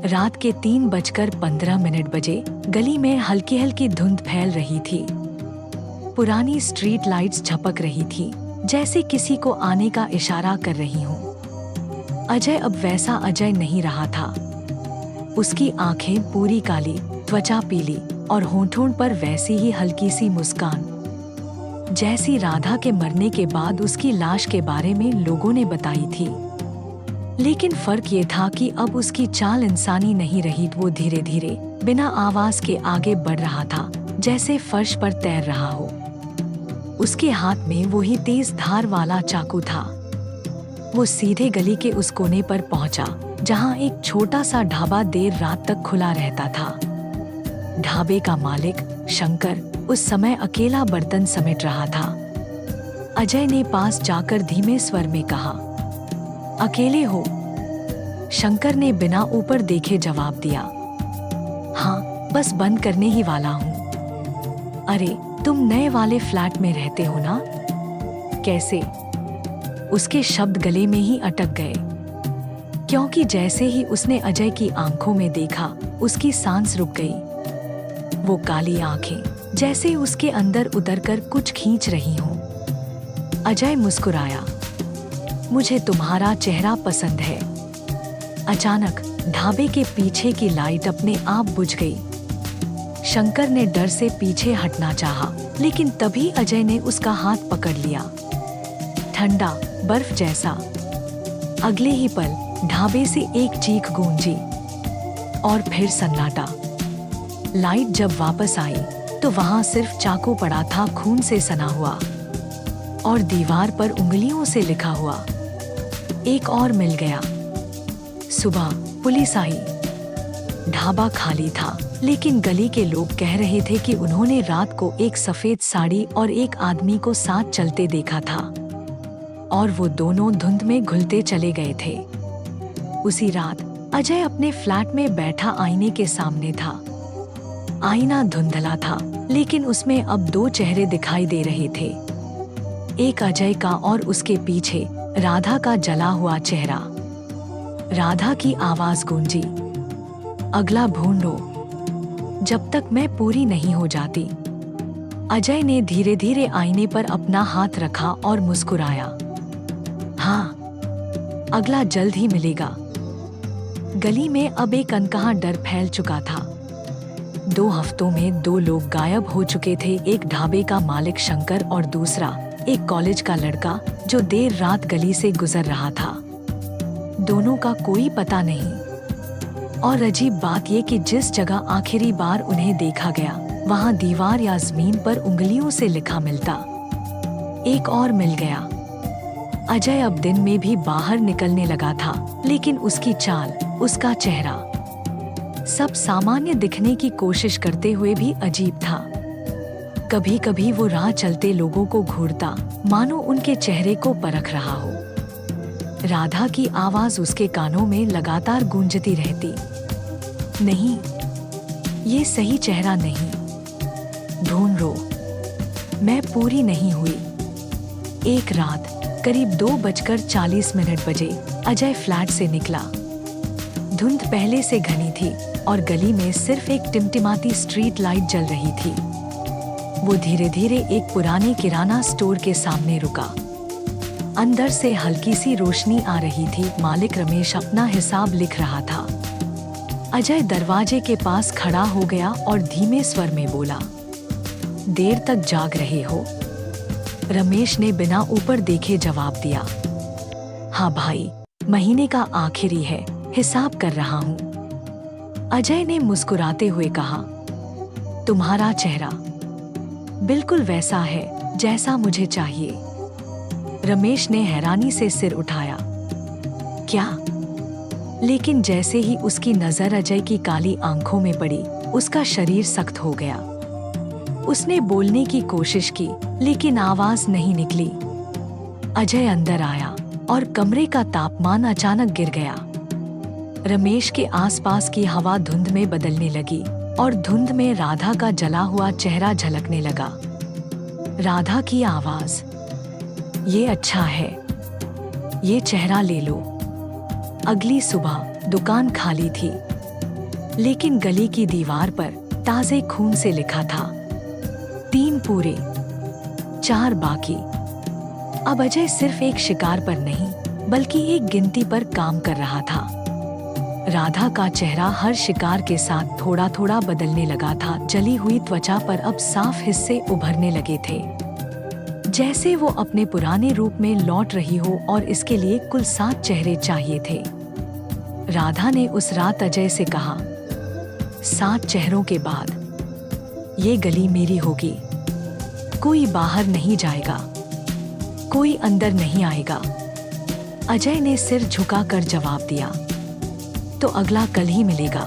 रात के 3:15 बजे गली में हल्की हल्की धुंध फैल रही थी। पुरानी स्ट्रीट लाइट्स झपक रही थी, जैसे किसी को आने का इशारा कर रही हूँ। अजय अब वैसा अजय नहीं रहा था। उसकी आंखें पूरी काली, त्वचा पीली और होंठों पर वैसी ही हल्की सी मुस्कान, जैसी राधा के मरने के बाद उसकी लाश के बारे में लोगों ने बताई थी। लेकिन फर्क ये था कि अब उसकी चाल इंसानी नहीं रही। वो धीरे धीरे बिना आवाज के आगे बढ़ रहा था, जैसे फर्श पर तैर रहा हो। उसके हाथ में वही तेज धार वाला चाकू था। वो सीधे गली के उस कोने पर पहुंचा जहां एक छोटा सा ढाबा देर रात तक खुला रहता था। ढाबे का मालिक शंकर उस समय अकेला बर्तन समेट रहा था। अजय ने पास जाकर धीमे स्वर में कहा, अकेले हो? शंकर ने बिना ऊपर देखे जवाब दिया, हाँ, बस बंद करने ही वाला हूँ। अरे, तुम नए वाले फ्लैट में रहते हो ना? कैसे? उसके शब्द गले में ही अटक गए, क्योंकि जैसे ही उसने अजय की आंखों में देखा, उसकी सांस रुक गई। वो काली आंखें जैसे उसके अंदर उतरकर कुछ खींच रही हों। अजय मुस्कुराया, मुझे तुम्हारा चेहरा पसंद है। अचानक ढाबे के पीछे की लाइट अपने आप बुझ गई। शंकर ने डर से पीछे हटना चाहा, लेकिन तभी अजय ने उसका हाथ पकड़ लिया, ठंडा बर्फ जैसा। अगले ही पल ढाबे से एक चीख गूंजी और फिर सन्नाटा। लाइट जब वापस आई तो वहां सिर्फ चाकू पड़ा था, खून से सना हुआ, और दीवार पर उंगलियों से लिखा हुआ। एक और मिल गया। सुबह पुलिस आई। ढाबा खाली था, लेकिन गली के लोग कह रहे थे कि उन्होंने रात को एक सफेद साड़ी और एक आदमी को साथ चलते देखा था, और वो दोनों धुंध में घुलते चले गए थे। उसी रात अजय अपने फ्लैट में बैठा आईने के सामने था। आईना धुंधला था, लेकिन उसमें अब दो चेहरे दिखाई दे रहे थे, एक अजय का और उसके पीछे राधा का जला हुआ चेहरा। राधा की आवाज गूंजी, अगला ढूंढो जब तक मैं पूरी नहीं हो जाती। अजय ने धीरे धीरे आईने पर अपना हाथ रखा और मुस्कुराया, हाँ, अगला जल्द ही मिलेगा। गली में अब एक अनकहा डर फैल चुका था। 2 हफ्तों में 2 लोग गायब हो चुके थे, एक ढाबे का मालिक शंकर और दूसरा एक कॉलेज का लड़का जो देर रात गली से गुजर रहा था। दोनों का कोई पता नहीं, और अजीब बात ये कि जिस जगह आखिरी बार उन्हें देखा गया, वहां दीवार या जमीन पर उंगलियों से लिखा मिलता। एक और मिल गया। अजय अब दिन में भी बाहर निकलने लगा था, लेकिन उसकी चाल, उसका चेहरा, सब सामान्य दिखने की कोशिश करते हुए भी अजीब था। कभी कभी वो राह चलते लोगों को घूरता, मानो उनके चेहरे को परख रहा हो। राधा की आवाज उसके कानों में लगातार गूंजती रहती, नहीं, ये सही चेहरा नहीं, ढूंढो, मैं पूरी नहीं हुई। एक रात करीब 2:40 बजे अजय फ्लैट से निकला। धुंध पहले से घनी थी और गली में सिर्फ एक टिमटिमाती स्ट्रीट लाइट जल रही थी। वो धीरे धीरे एक पुराने किराना स्टोर के सामने रुका। अंदर से हल्की सी रोशनी आ रही थी। मालिक रमेश अपना हिसाब लिख रहा था। अजय दरवाजे के पास खड़ा हो गया और धीमे स्वर में बोला, देर तक जाग रहे हो? रमेश ने बिना ऊपर देखे जवाब दिया, हाँ भाई, महीने का आखिरी है, हिसाब कर रहा हूँ। अजय ने मुस्कुराते हुए कहा, तुम्हारा चेहरा बिल्कुल वैसा है जैसा मुझे चाहिए। रमेश ने हैरानी से सिर उठाया, क्या? लेकिन जैसे ही उसकी नजर अजय की काली आंखों में पड़ी, उसका शरीर सख्त हो गया। उसने बोलने की कोशिश की, लेकिन आवाज नहीं निकली। अजय अंदर आया और कमरे का तापमान अचानक गिर गया। रमेश के आसपास की हवा धुंध में बदलने लगी और धुंध में राधा का जला हुआ चेहरा झलकने लगा। राधा की आवाज, ये अच्छा है, ये चेहरा ले लो। अगली सुबह दुकान खाली थी। लेकिन गली की दीवार पर ताजे खून से लिखा था 3 पूरे 4 बाकी। अब अजय सिर्फ एक शिकार पर नहीं बल्कि एक गिनती पर काम कर रहा था। राधा का चेहरा हर शिकार के साथ थोड़ा थोड़ा बदलने लगा था। जली हुई त्वचा पर अब साफ हिस्से उभरने लगे थे, जैसे वो अपने पुराने रूप में लौट रही हो और इसके लिए कुल 7 चेहरे चाहिए थे। राधा ने उस रात अजय से कहा, 7 चेहरों के बाद ये गली मेरी होगी। कोई बाहर नहीं जाएगा, कोई अंदर नहीं आएगा। अजय ने सिर झुकाकर जवाब दिया, तो अगला कल ही मिलेगा।